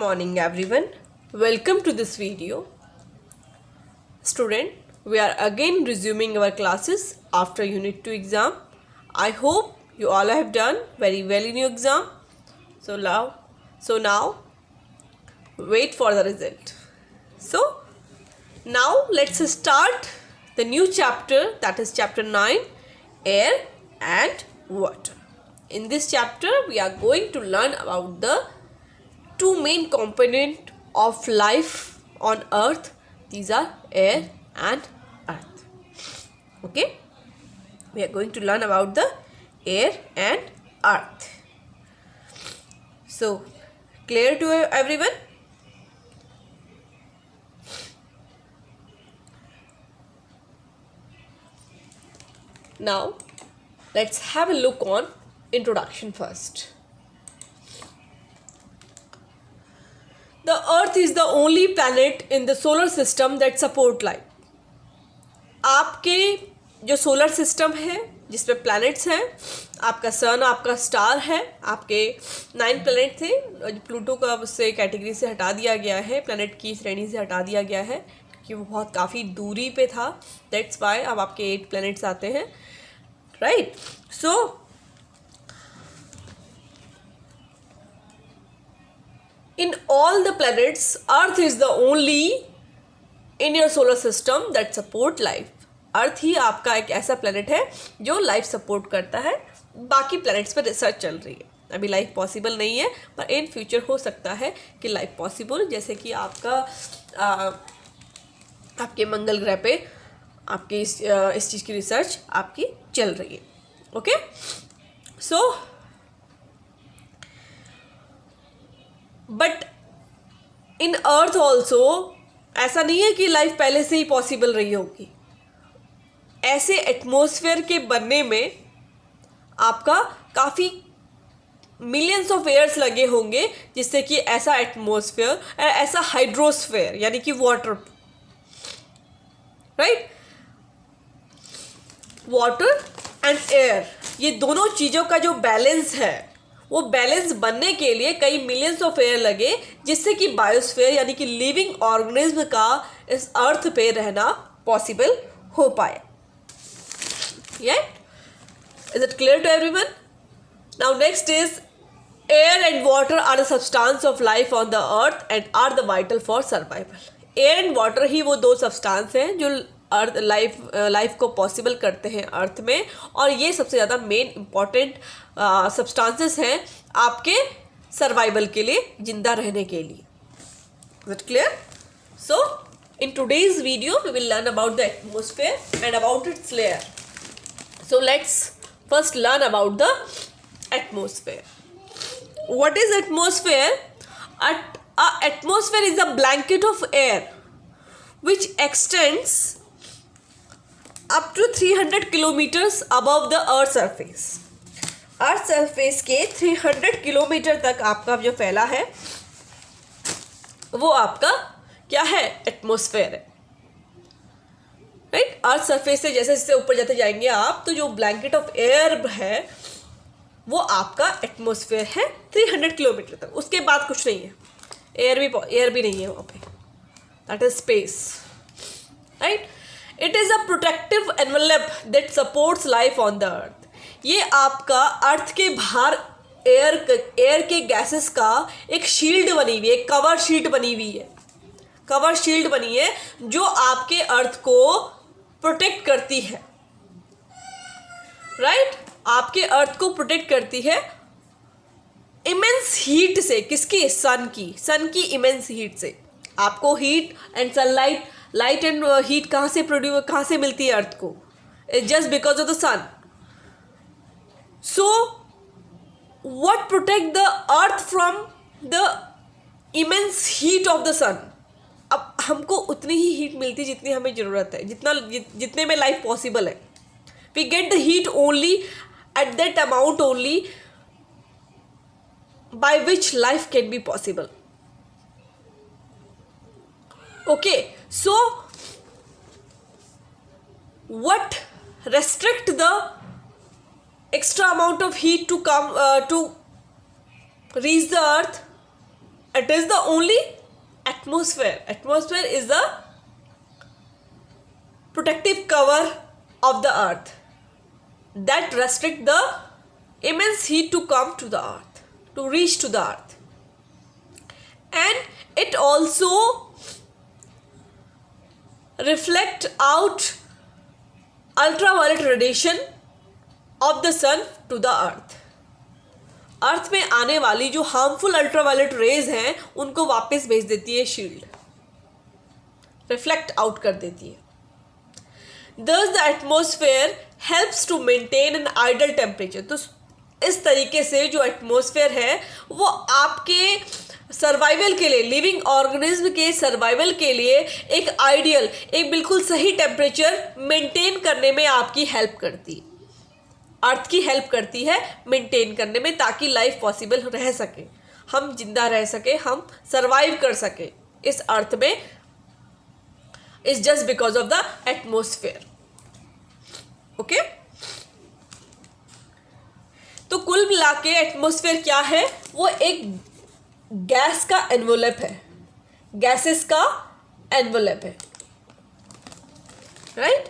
morning everyone. Welcome to this video. Student, we are again resuming our classes after Unit 2 exam. I hope you all have done very well in your exam. So now wait for the result. So now let's start the new chapter, that is chapter 9, Air and Water. In this chapter we are going to learn about the two main components of life on earth. These are air and earth. Okay, we are going to learn about the air and earth. So clear to everyone? Now let's have a look on introduction first. The earth is the only planet in the solar system that support life. आपके जो solar system है जिसमें planets हैं, आपका सन, आपका star है, आपके 9 planet थे, प्लूटो का उससे कैटेगरी से हटा दिया गया है, प्लैनेट की श्रेणी से हटा दिया गया है क्योंकि वो बहुत काफ़ी दूरी पे था. दैट्स वाई अब आपके 8 प्लैनेट्स आते हैं, right. So in all the planets, earth is the only in your solar system that support life. अर्थ ही आपका एक ऐसा प्लैनेट है जो लाइफ सपोर्ट करता है. बाकी प्लैनेट्स पर रिसर्च चल रही है, अभी लाइफ पॉसिबल नहीं है, पर इन फ्यूचर हो सकता है कि लाइफ पॉसिबल, जैसे कि आपके मंगल ग्रह पे आपकी इस चीज़ की रिसर्च आपकी चल रही है. Okay, so but in earth also ऐसा नहीं है कि लाइफ पहले से ही पॉसिबल रही होगी. ऐसे एटमॉस्फेयर के बनने में आपका काफ़ी मिलियंस ऑफ ईयर्स लगे होंगे जिससे कि ऐसा एटमॉस्फेयर, ऐसा हाइड्रोस्फेयर यानी कि water, right, water and air, ये दोनों चीज़ों का जो बैलेंस है वो बैलेंस बनने के लिए कई मिलियंस ऑफ ईयर लगे जिससे कि बायोस्फीयर यानी कि लिविंग ऑर्गेनिज्म का इस अर्थ पे रहना पॉसिबल हो पाए. Is it clear to everyone? Now next is air and water are the substance of life on the earth and are the vital for survival. Air and water ही वो दो substance हैं जो अर्थ लाइफ को possible करते हैं अर्थ में, और ये सबसे ज़्यादा मेन इम्पॉर्टेंट सब्सटेंसेस हैं आपके सर्वाइवल के लिए, जिंदा रहने के लिए. Is it clear? So in today's video we will learn about the atmosphere and about its layer. So let's first learn about the atmosphere. What is atmosphere? Atmosphere is a blanket of air which extends up to 300 kilometers above the earth surface. Earth surface के 300 kilometre तक आपका जो फैला है वो आपका क्या है? एटमॉस्फेयर है, राइट. अर्थ सरफेस से जैसे जैसे ऊपर जाते जाएंगे आप, तो जो ब्लैंकेट ऑफ एयर है वो आपका एटमॉस्फेयर है 300 किलोमीटर तक. उसके बाद कुछ नहीं है, एयर भी नहीं है वहाँ पे, that is space, right. It is a protective envelope that supports life on the अर्थ. ये आपका अर्थ के बाहर एयर के गैसेस का एक शील्ड बनी हुई है, एक कवर शीट बनी हुई है, कवर शील्ड बनी है जो आपके अर्थ को प्रोटेक्ट करती है, राइट. आपके अर्थ को प्रोटेक्ट करती है इमेंस हीट से. किसकी? सन की इमेंस हीट से. आपको heat and sunlight, light and heat कहाँ से मिलती है अर्थ को? It's just because of the sun. So, what protect the earth from the immense heat of the sun? अब हमको उतनी ही हीट मिलती है जितनी हमें ज़रूरत है, जितने में लाइफ पॉसिबल है. We get the heat only at that amount only by which life can be possible. Okay, so what restrict the extra amount of heat to come to reach the earth? It is the only atmosphere. Atmosphere is the protective cover of the earth that restrict the immense heat to come to the earth, to reach to the earth. And it also reflect out ultraviolet radiation of the sun to the earth. अर्थ में आने वाली जो harmful ultraviolet rays हैं उनको वापस भेज देती है शील्ड, रिफ्लेक्ट आउट कर देती है. Thus the atmosphere helps to maintain an ideal temperature. तो इस तरीके से जो एटमॉस्फेयर है वो आपके सर्वाइवल के लिए, लिविंग ऑर्गेनिज्म के सर्वाइवल के लिए एक आइडियल, एक बिल्कुल सही टेम्परेचर मेंटेन करने में आपकी हेल्प करती है. अर्थ की हेल्प करती है मेंटेन करने में, ताकि लाइफ पॉसिबल रह सके, हम जिंदा रह सके, हम सर्वाइव कर सके इस अर्थ में. Is just because of the atmosphere. Okay, तो कुल मिला के एटमोस्फेयर क्या है? वो एक गैस का एनवलप है, गैसेस का एनवलप है, right.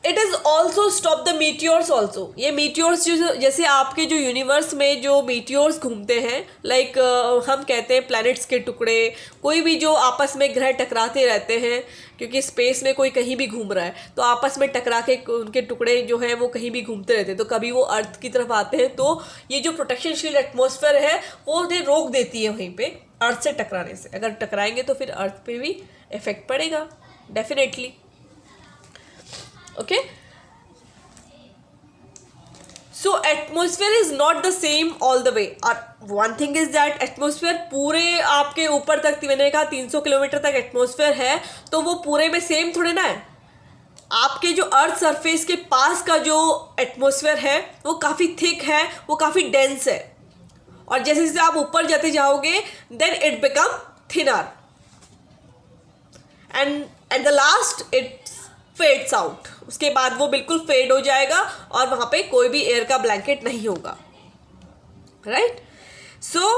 It is also stop the meteors also. ये मीटियोर्स जो जैसे आपके जो यूनिवर्स में जो मीटियोर्स घूमते हैं, लाइक हम कहते हैं प्लैनेट्स के टुकड़े, कोई भी जो आपस में ग्रह टकराते रहते हैं, क्योंकि स्पेस में कोई कहीं भी घूम रहा है तो आपस में टकरा के उनके टुकड़े जो हैं वो कहीं भी घूमते रहते हैं. तो कभी वो अर्थ की तरफ आते हैं तो ये जो प्रोटेक्शन शील्ड एटमॉस्फेयर है वो उन्हें रोक देती है वहीं पे अर्थ से टकराने से. अगर टकराएंगे तो फिर अर्थ पे भी इफेक्ट पड़ेगा definitely. Okay, so atmosphere is not the same all the way. One thing is that atmosphere पूरे आपके ऊपर तक, मैंने कहा 300 किलोमीटर तक एटमॉस्फेयर है, तो वो पूरे में सेम थोड़े ना है. आपके जो अर्थ सरफेस के पास का जो एटमॉस्फेयर है वो काफ़ी थिक है, वो काफ़ी डेंस है, और जैसे जैसे आप ऊपर जाते जाओगे then it become thinner and at the last it fades out. उसके बाद वो बिल्कुल फेड हो जाएगा और वहाँ पे कोई भी एयर का ब्लैंकेट नहीं होगा, right. So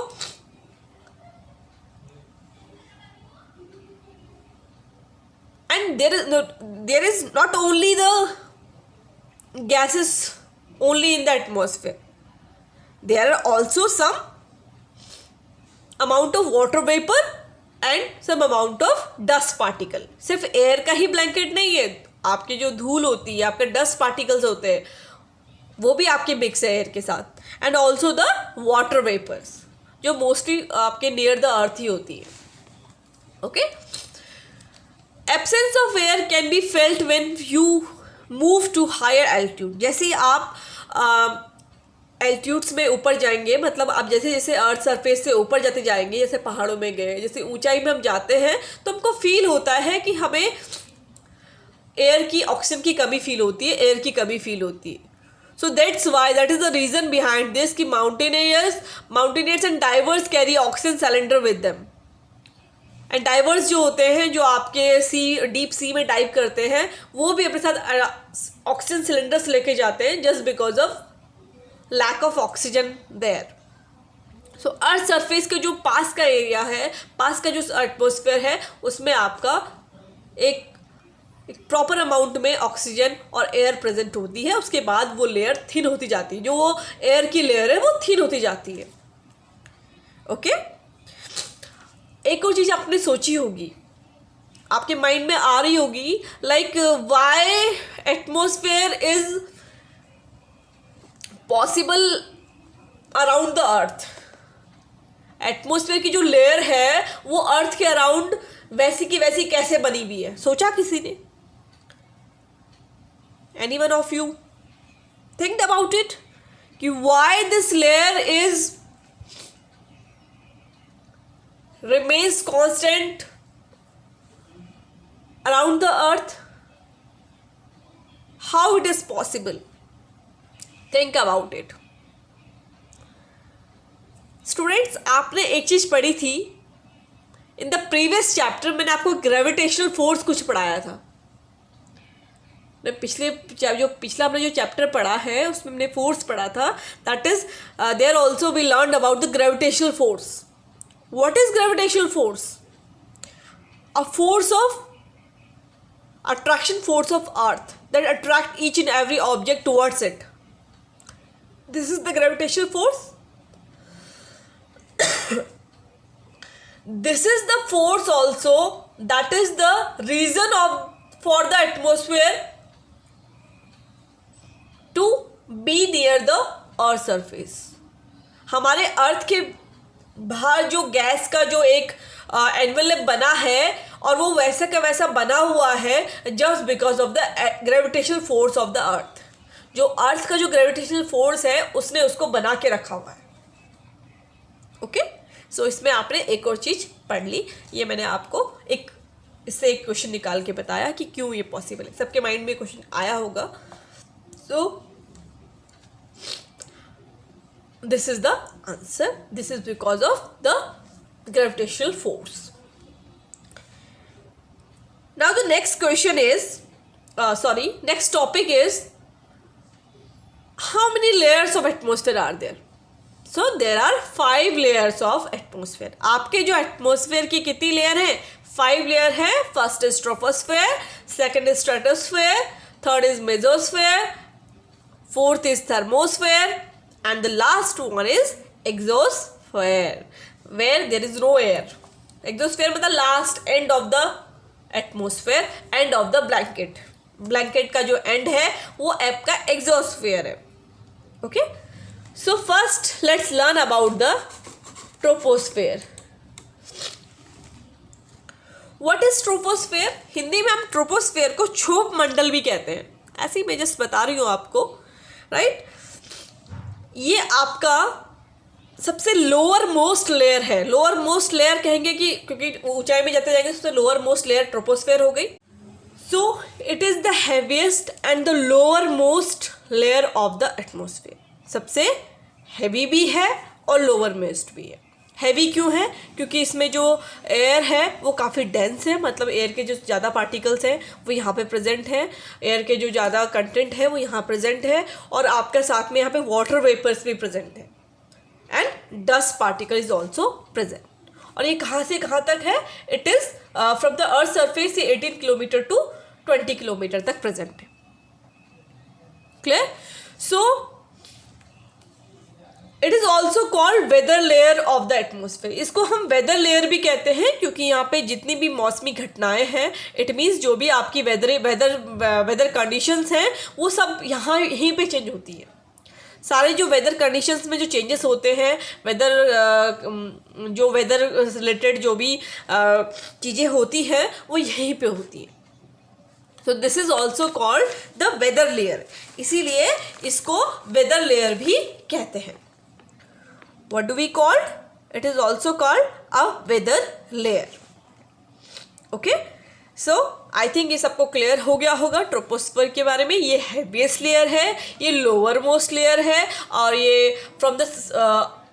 and there is not only the gases only in the atmosphere, there are also some amount of water vapour and some amount of dust particle. सिर्फ एयर का ही ब्लैंकेट नहीं है, आपकी जो धूल होती है, आपके डस्ट पार्टिकल्स होते हैं, वो भी आपके मिक्स है एयर के साथ. And also the water vapours जो मोस्टली आपके नियर द अर्थ ही होती है. Okay, absence of air can be felt when you move to higher altitude. जैसे ही आप एल्टीट्यूड्स में ऊपर जाएंगे, मतलब आप जैसे जैसे अर्थ सरफेस से ऊपर जाते जाएंगे, जैसे पहाड़ों में गए, जैसे ऊंचाई में हम जाते हैं तो हमको फील होता है कि हमें एयर की, ऑक्सीजन की कमी फील होती है, एयर की कमी फील होती है. So that's why, that is the reason behind this कि mountaineers and divers carry oxygen cylinder with them. And divers जो होते हैं, जो आपके डीप सी में डाइव करते हैं, वो भी अपने साथ ऑक्सीजन सिलेंडर्स लेके जाते हैं just because of lack of oxygen there. So earth surface के जो पास का एरिया है, पास का जो एटमॉस्फेयर है, उसमें आपका एक प्रॉपर अमाउंट में ऑक्सीजन और एयर प्रेजेंट होती है. उसके बाद वो लेयर थिन होती जाती है, जो वो एयर की लेयर है वो थिन होती जाती है. ओके, एक और चीज़ आपने सोची होगी, आपके माइंड में आ रही होगी, like why atmosphere is possible around the earth. Atmosphere की जो लेयर है वो अर्थ के अराउंड वैसी की वैसी कैसे बनी हुई है? सोचा किसी ने? Anyone of you think about it कि why this layer is remains constant around the earth? How it is possible? Think about it. Students, आपने एक चीज पढ़ी थी इन द प्रीवियस चैप्टर. मैंने आपको ग्रेविटेशनल फोर्स कुछ पढ़ाया था. हमने जो चैप्टर पढ़ा है उसमें हमने फोर्स पढ़ा था, that is there also we learn about the gravitational force. What is gravitational force? A force of attraction force of earth that attract each and every object towards it. This is the gravitational force. This is the force also that is the reason for the atmosphere to be near the earth surface. हमारे अर्थ के बाहर जो gas का जो एक envelope बना है और वो वैसा का वैसा बना हुआ है just because of the gravitational force of the earth. जो अर्थ का जो ग्रेविटेशनल फोर्स है उसने उसको बना के रखा हुआ है. ओके, सो इसमें आपने एक और चीज़ पढ़ ली. ये मैंने आपको इससे एक क्वेश्चन निकाल के बताया कि क्यों ये पॉसिबल है. सबके माइंड में क्वेश्चन आया होगा. So this is the answer. This is because of the gravitational force. Now the next question is next topic is how many layers of atmosphere are there? So there are 5 layers of atmosphere. आपके जो atmosphere की कितनी layer है? 5 layer है. First is troposphere, second is stratosphere, third is mesosphere, fourth is thermosphere and the last one is exosphere where there is no air. Exosphere मतलब last end of the atmosphere, end of the blanket. Blanket का जो end है वो आपका exosphere है. Okay, so first let's learn about the troposphere. What is troposphere? Hindi में हम troposphere को क्षोभ मंडल भी कहते हैं. ऐसे ही मैं जस्ट बता रही हूँ आपको, राइट. ये आपका सबसे लोअर मोस्ट लेयर है. लोअर मोस्ट लेयर कहेंगे कि क्योंकि ऊंचाई में जाते जाएंगे तो लोअर मोस्ट लेयर ट्रोपोस्फेयर हो गई. सो it is the heaviest and the lower most layer of the atmosphere. सबसे हैवी भी है और लोअर मोस्ट भी है. हैवी क्यों है? क्योंकि इसमें जो एयर है वो काफ़ी डेंस है. मतलब एयर के जो ज़्यादा पार्टिकल्स हैं वो यहाँ पे प्रेजेंट हैं. एयर के जो ज़्यादा कंटेंट है वो यहाँ प्रेजेंट है. और आपके साथ में यहाँ पे वाटर वेपर्स भी प्रेजेंट है and dust particle is also present. और ये कहाँ से कहाँ तक है? It is from the earth surface 18 kilometre to 20 kilometre तक प्रेजेंट है. Clear? So it is also called weather layer of the atmosphere. इसको हम वेदर लेयर भी कहते हैं क्योंकि यहाँ पे जितनी भी मौसमी घटनाएं हैं, इट मीन्स जो भी आपकी वेदर कंडीशंस हैं वो सब यहीं पे चेंज होती है. सारे जो वेदर कंडीशंस में जो चेंजेस होते हैं, वेदर रिलेटेड जो भी चीज़ें होती हैं वो यहीं पे होती हैं. So this is also called the weather layer. इसीलिए इसको वेदर लेयर भी कहते हैं. What do we call? It is also called a weather layer. Okay, so I think ये सबको क्लियर हो गया होगा ट्रोपोस्फेयर के बारे में. ये हैवीएस्ट लेयर है, ये लोअर मोस्ट लेयर है और ये फ्रॉम द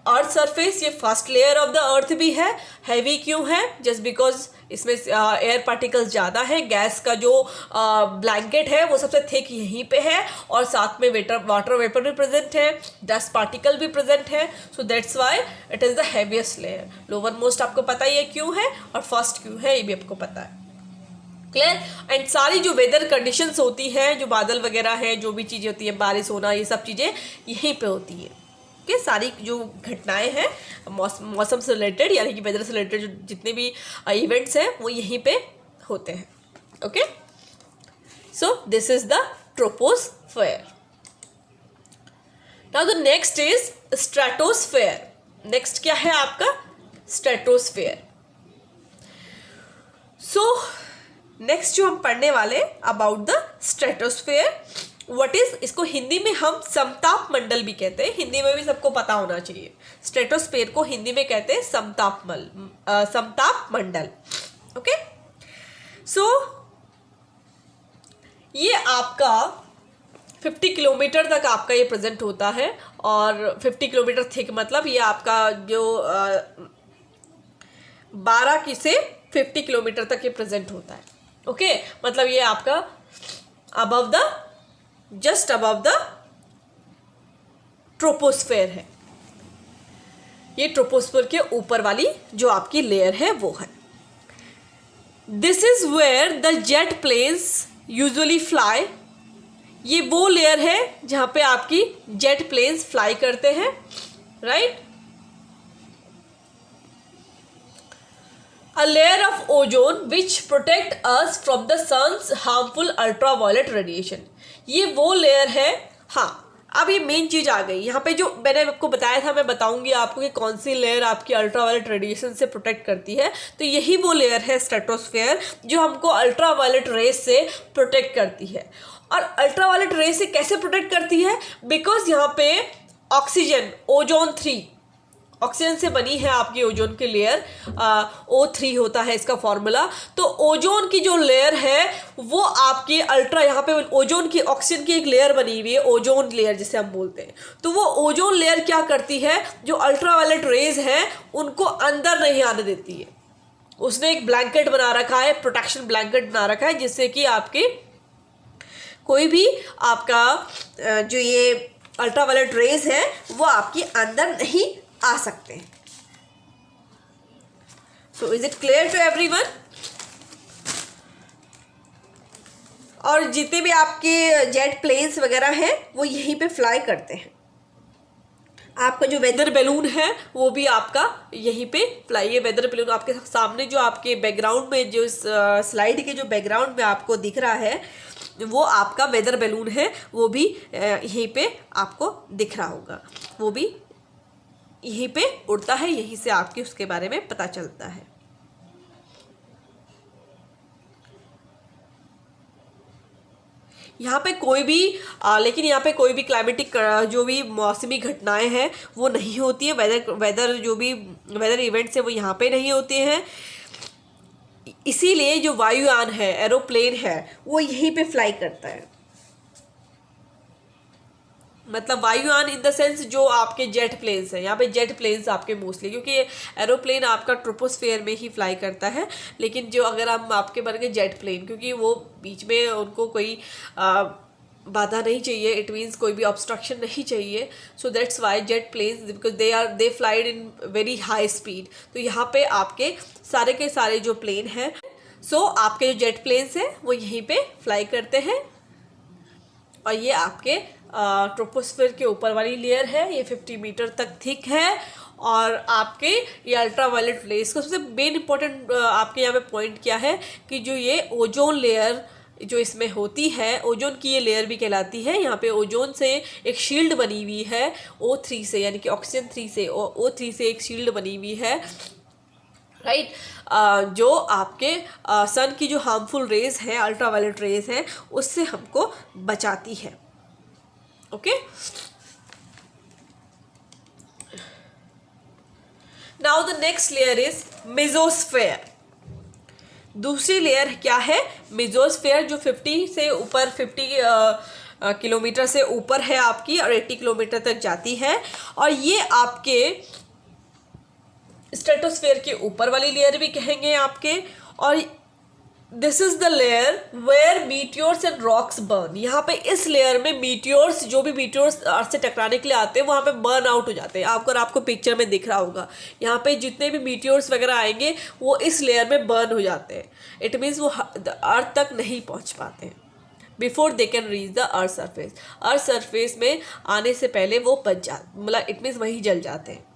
अर्थ सरफेस ये first layer of the earth भी है. हैवी क्यों है? जस्ट बिकॉज इसमें एयर पार्टिकल्स ज़्यादा है. गैस का जो ब्लैंकेट है वो सबसे थिक यहीं पे है और साथ में वाटर वेपर भी प्रेजेंट है, डस्ट पार्टिकल भी प्रेजेंट है. So that's why it is the heaviest layer. Lower most आपको पता ही है क्यों है और फर्स्ट क्यों है ये भी आपको पता है. क्लियर? एंड सारी जो वेदर कंडीशंस होती हैं, जो बादल वगैरह हैं, जो भी चीज़ें होती हैं, बारिश होना, ये सब चीज़ें यहीं पे होती हैं. कि सारी जो घटनाएं हैं मौसम से रिलेटेड यानी कि वेदर से रिलेटेड जो जितने भी इवेंट्स हैं वो यहीं पे होते हैं. Okay, so this is the troposphere. Now the next is stratosphere. Next क्या है आपका? स्ट्रेटोस्फेयर. सो नेक्स्ट जो हम पढ़ने वाले about the stratosphere, what is, इसको हिंदी में हम समताप मंडल भी कहते हैं. हिंदी में भी सबको पता होना चाहिए. स्ट्रेटोस्फेयर को हिंदी में कहते हैं समताप मंडल. ओके, सो ये आपका 50 किलोमीटर तक आपका ये प्रेजेंट होता है और 50 किलोमीटर थिक मतलब ये आपका जो 12 से 50 किलोमीटर तक ये प्रेजेंट होता है. ओके, मतलब ये आपका above the, just above the troposphere है। ये ट्रोपोस्फेयर के ऊपर वाली जो आपकी लेयर है वो है। This is where the jet planes usually fly. ये वो लेयर है जहां पे आपकी जेट प्लेन्स फ्लाई करते हैं, right. A layer of ozone which protect us from the sun's harmful ultraviolet radiation। ये वो लेयर है। हाँ, अब ये मेन चीज आ गई यहाँ पे, जो मैंने आपको बताया था, मैं बताऊंगी आपको कि कौन सी लेयर आपकी अल्ट्रावायलेट रेडिएशन से प्रोटेक्ट करती है। तो यही वो लेयर है स्ट्रेटोस्फेयर, जो हमको अल्ट्रावायलेट रेज से प्रोटेक्ट करती है। और अल्ट्रावायलेट रेज से कैसे प्रोटेक्ट करती है? बिकॉज यहाँ पे ऑक्सीजन, ओजोन 3, ऑक्सीजन से बनी है आपकी ओजोन की लेयर, O3 होता है इसका फॉर्मूला। तो ओजोन की जो लेयर है वो आपकी अल्ट्रा, यहाँ पे ओजोन की, ऑक्सीजन की एक लेयर बनी हुई है, ओजोन लेयर जिसे हम बोलते हैं। तो वो ओजोन लेयर क्या करती है, जो अल्ट्रावायलेट रेज हैं उनको अंदर नहीं आने देती है। उसने एक ब्लैंकेट बना रखा है, प्रोटेक्शन ब्लैंकेट बना रखा है, जिससे कि आपके कोई भी आपका जो ये अल्ट्रावायलेट रेज है वो आपकी अंदर नहीं आ सकते हैं। So is it clear to everyone? और जितने भी आपके जेट प्लेन्स वगैरह हैं वो यहीं पे फ्लाई करते हैं। आपका जो वेदर बैलून है वो भी आपका यहीं पे फ्लाई है। वेदर बैलून आपके सामने जो आपके बैकग्राउंड में, जो स्लाइड के जो बैकग्राउंड में आपको दिख रहा है वो आपका वेदर बैलून है, वो भी यहीं पे आपको दिख रहा होगा। वो भी यहीं पे उड़ता है, यहीं से आपके उसके बारे में पता चलता है। यहाँ पे कोई भी लेकिन यहाँ पे कोई भी क्लाइमेटिक जो भी मौसमी घटनाएं हैं वो नहीं होती है। वेदर जो भी वेदर इवेंट्स है वो यहाँ पे नहीं होते हैं। इसीलिए जो वायुयान है, एरोप्लेन है, वो यहीं पे फ्लाई करता है। मतलब वायुयान इन द सेंस जो आपके जेट प्लेन्स हैं, यहाँ पे जेट प्लेन्स आपके मोस्टली, क्योंकि एरोप्लेन आपका ट्रोपोस्फेयर में ही फ्लाई करता है। लेकिन जो अगर हम आपके बन गए जेट प्लेन, क्योंकि वो बीच में उनको कोई बाधा नहीं चाहिए, इट मीन्स कोई भी ऑब्स्ट्रक्शन नहीं चाहिए। So that's why jet planes, because they flied in very high speed. तो यहाँ पे आपके सारे के सारे जो प्लेन हैं, आपके जो जेट प्लेन्स हैं वो यहीं पे फ्लाई करते हैं। और ये आपके ट्रोपोस्फेयर के ऊपर वाली लेयर है, ये 50 मीटर तक थिक है। और आपके ये अल्ट्रावायलेट रेज का सबसे मेन इंपॉर्टेंट आपके यहाँ पे पॉइंट क्या है कि जो ये ओजोन लेयर जो इसमें होती है, ओजोन की ये लेयर भी कहलाती है। यहाँ पे ओजोन से एक शील्ड बनी हुई है O3 से, यानी कि ऑक्सीजन 3 से, O3 से एक शील्ड बनी हुई है, राइट। जो आपके सन की जो हार्मफुल रेज है, अल्ट्रावायलेट रेज है, उससे हमको बचाती है। Okay, now the next layer is mesosphere. दूसरी लेयर क्या है? मेसोस्फेयर, जो 50 से ऊपर 50 किलोमीटर से ऊपर है आपकी, और 80 किलोमीटर तक जाती है। और ये आपके स्ट्रेटोस्फेयर के ऊपर वाली लेयर भी कहेंगे आपके। और this is the layer where meteors and rocks burn. यहाँ पे इस लेयर में मीटियोर्स, जो भी मीटियोर्स अर्थ से टकराने के लिए आते हैं, वहाँ पे बर्न आउट हो जाते हैं। आपको पिक्चर में दिख रहा होगा, यहाँ पे जितने भी मीटियोर्स वगैरह आएंगे वो इस लेयर में बर्न हो जाते हैं। इट मीन्स वो अर्थ तक नहीं पहुँच पाते हैं before they can reach the earth surface. Earth surface में आने से पहले वो बच जाते, मतलब इट मीन्स वहीं जल जाते हैं।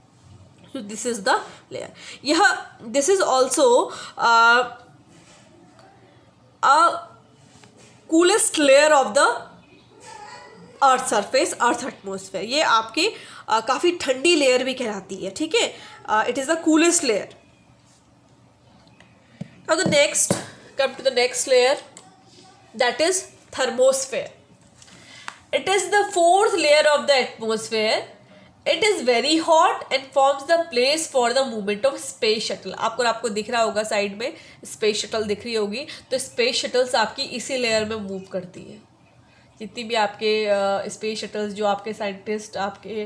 So this is the layer. This is also a coolest layer of the earth surface, earth atmosphere. ये आपकी काफ़ी ठंडी लेयर भी कहलाती है, ठीक है। It is the coolest layer. Now come to the next layer, that is thermosphere. It is the fourth layer of the atmosphere. It is very hot and forms the place for the movement of space shuttle. आपको दिख रहा होगा side में space shuttle दिख रही होगी, तो space shuttles आपकी इसी लेयर में मूव करती है। जितनी भी आपके स्पेस शटल्स जो आपके साइंटिस्ट आपके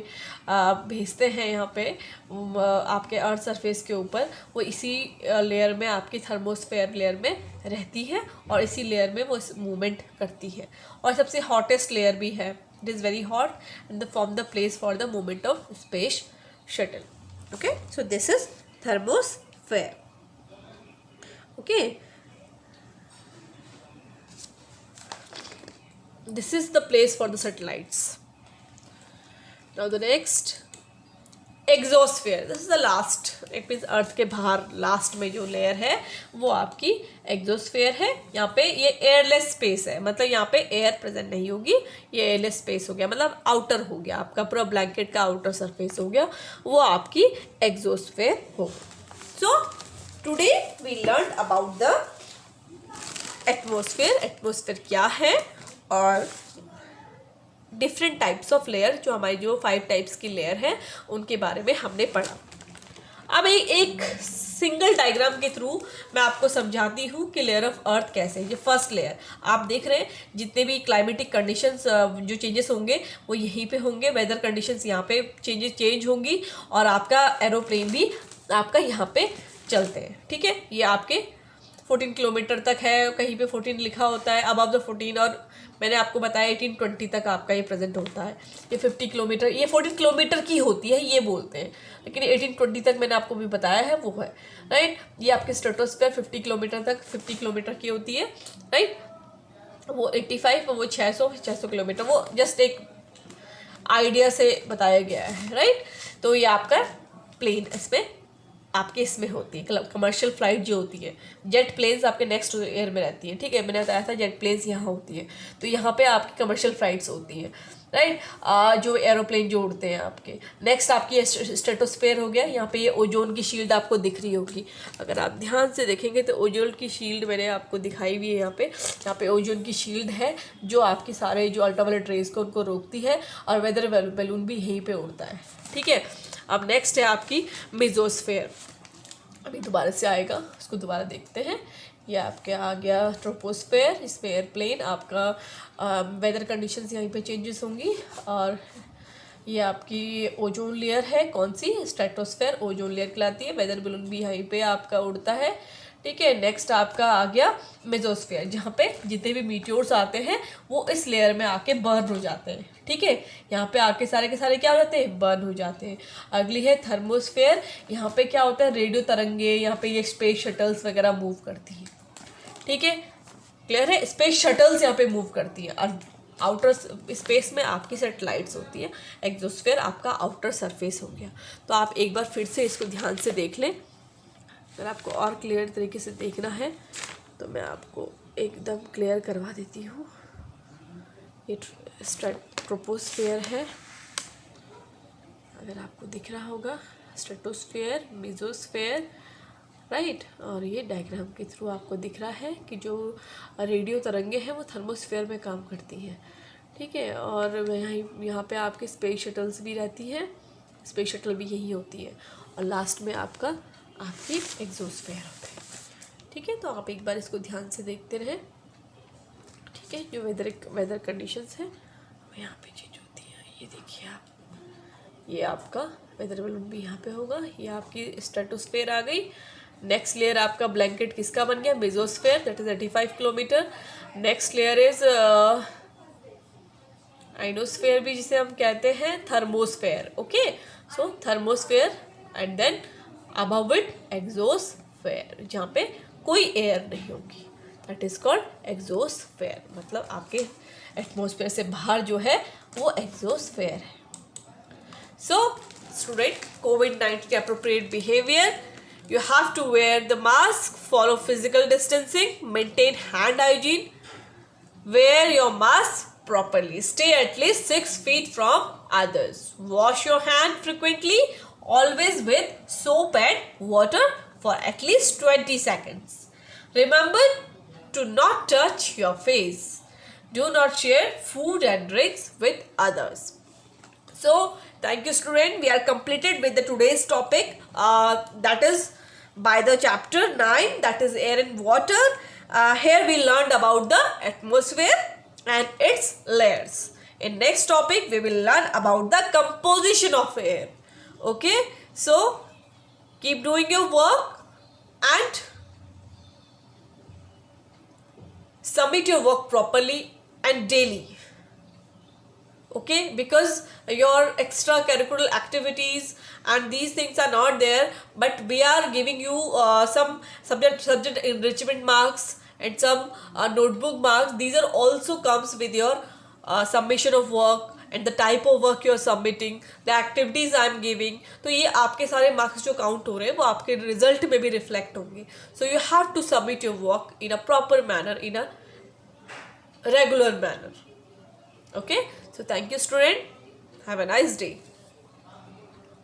भेजते हैं यहाँ पे आपके अर्थ सरफेस के ऊपर, वो इसी लेयर में, आपकी थर्मोस्फेयर लेयर में रहती है और इसी लेयर में वो मूवमेंट करती है। और सबसे हॉटेस्ट लेयर भी है, it is very hot and the form the place for the movement of space shuttle. Okay, so this is thermosphere. Okay, this is the place for the satellites. Now the next, exosphere. This is the last, it means अर्थ के बाहर last में जो layer है वो आपकी exosphere है। यहाँ पे ये एयरलेस स्पेस है, मतलब यहाँ पे एयर प्रेजेंट नहीं होगी, ये एयरलेस स्पेस हो गया, मतलब आउटर हो गया आपका, पूरा ब्लैंकेट का आउटर सरफेस हो गया, वो आपकी एक्जोस्फेयर होगी। So today we learned about the atmosphere. Atmosphere क्या है और डिफरेंट टाइप्स ऑफ लेयर, जो हमारी जो 5 टाइप्स की लेयर है उनके बारे में हमने पढ़ा। अब एक सिंगल डायग्राम के थ्रू मैं आपको समझाती हूँ कि लेयर ऑफ अर्थ कैसे है। ये फर्स्ट लेयर आप देख रहे हैं, जितने भी क्लाइमेटिक कंडीशंस जो चेंजेस होंगे वो यहीं पे होंगे, वेदर कंडीशंस यहाँ पे चेंज होंगी और आपका एरोप्लेन भी आपका यहाँ पे चलते हैं। ठीक है, ये आपके 14 किलोमीटर तक है, कहीं पे 14 लिखा होता है, अबव द 14, और मैंने आपको बताया 18-20 तक आपका ये प्रेजेंट होता है। ये 50 किलोमीटर, ये 14 किलोमीटर की होती है ये बोलते हैं, लेकिन 18-20 तक मैंने आपको भी बताया है वो है, राइट। ये आपके स्ट्रेटोस्फीयर 50 किलोमीटर तक 50 किलोमीटर की होती है, राइट। वो 85 और वो 600 किलोमीटर, वो जस्ट एक आइडिया से बताया गया है, राइट। तो ये आपका प्लेन इसमें आपके इसमें होती है, कमर्शियल फ्लाइट जो होती है, जेट प्लेन्स आपके नेक्स्ट एयर में रहती है। ठीक है, मैंने बताया था जेट प्लेन्स यहाँ होती है, तो यहाँ पे आपकी कमर्शियल फ्लाइट्स होती हैं, राइट। जो एरोप्लेन जो उड़ते हैं आपके। नेक्स्ट आपकी स्ट्रेटोस्फेयर हो गया, यहाँ पे ये ओजोन की शील्ड आपको दिख रही होगी, अगर आप ध्यान से देखेंगे तो ओजोन की शील्ड मैंने आपको दिखाई हुई है यहाँ पे ओजोन की शील्ड है जो आपकी सारे जो अल्ट्रावायलेट रेज को उनको रोकती है, और वेदर बैलून भी यहीं पर उड़ता है। ठीक है, अब नेक्स्ट है आपकी मेसोस्फेयर, अभी दोबारा से आएगा, उसको दोबारा देखते हैं। ये आपके आ गया ट्रोपोस्फेयर, इसमें एयरप्लेन आपका वेदर कंडीशंस यहीं पे चेंजेस होंगी, और ये आपकी ओजोन लेयर है, कौन सी, स्ट्रेटोस्फेयर ओजोन लेयर कहलाती है, वेदर बैलून भी यहीं पे आपका उड़ता है। ठीक है, नेक्स्ट आपका आ गया मेसोस्फेयर, जहाँ पे जितने भी मीटियोर्स आते हैं वो इस लेयर में आके बर्न हो जाते हैं। ठीक है, यहाँ पे आके सारे के सारे क्या हो जाते हैं, बर्न हो जाते हैं। अगली है थर्मोस्फेयर, यहाँ पे क्या होता है, रेडियो तरंगे, यहाँ पे ये स्पेस शटल्स वगैरह मूव करती हैं। ठीक है, क्लियर है, स्पेस शटल्स यहाँ पे मूव करती है, और आउटर स्पेस में आपकी सैटेलाइट्स होती है। एक्सोस्फेयर आपका आउटर सरफेस हो गया। तो आप एक बार फिर से इसको ध्यान से देख लें, अगर आपको और क्लियर तरीके से देखना है तो मैं आपको एकदम क्लियर करवा देती हूँ। ये ट्रोपोस्फेयर है, अगर आपको दिख रहा होगा, स्ट्रेटोस्फेयर, मेसोस्फेयर, राइट। और ये डायग्राम के थ्रू आपको दिख रहा है कि जो रेडियो तरंगे हैं वो थर्मोस्फेयर में काम करती हैं। ठीक है, और यहाँ पे आपके स्पेस शटल्स भी रहती हैं, स्पेस शटल भी यही होती है, और लास्ट में आपकी एक्सोस्फेयर होती है। ठीक है, तो आप एक बार इसको ध्यान से देखते रहें। ठीक है, जो वेदर कंडीशंस हैं वो यहाँ पे चेंज होती हैं। ये देखिए आप, ये आपका वेदर बैलून भी यहाँ पे होगा, ये आपकी स्ट्रेटोस्फेयर आ गई। नेक्स्ट लेयर आपका ब्लैंकेट किसका बन गया, mesosphere, that is 85 kilometre. Next layer is ionosphere भी जिसे हम कहते हैं, thermosphere. Okay, so thermosphere and then above it exosphere, जहाँ पे कोई एयर नहीं होगी, दैट इज कॉल्ड एक्सोस्फेयर। मतलब आपके एटमॉस्फेयर से बाहर जो है वो एक्सोस्फेयर है। So student, COVID-19 appropriate behavior, you have to wear the mask, follow physical distancing, maintain hand hygiene, wear your mask properly, stay at least 6 feet from others, wash your hand frequently, always with soap and water for at least 20 seconds. Remember to not touch your face. Do not share food and drinks with others. So, thank you student. We are completed with the today's topic. That is by the chapter 9, that is air and water. Here we learned about the atmosphere. and its layers. In next topic, we will learn about the composition of air. Okay, so keep doing your work and submit your work properly and daily. Okay, because your extracurricular activities and these things are not there, but we are giving you some subject enrichment marks and some notebook marks. These are also comes with your submission of work and the type of work you are submitting, the activities I am giving. तो ये आपके सारे marks जो count हो रहे हैं वो आपके result में भी reflect होंगे. So you have to submit your work in a proper manner, in a regular manner. Okay, so thank you student, have a nice day.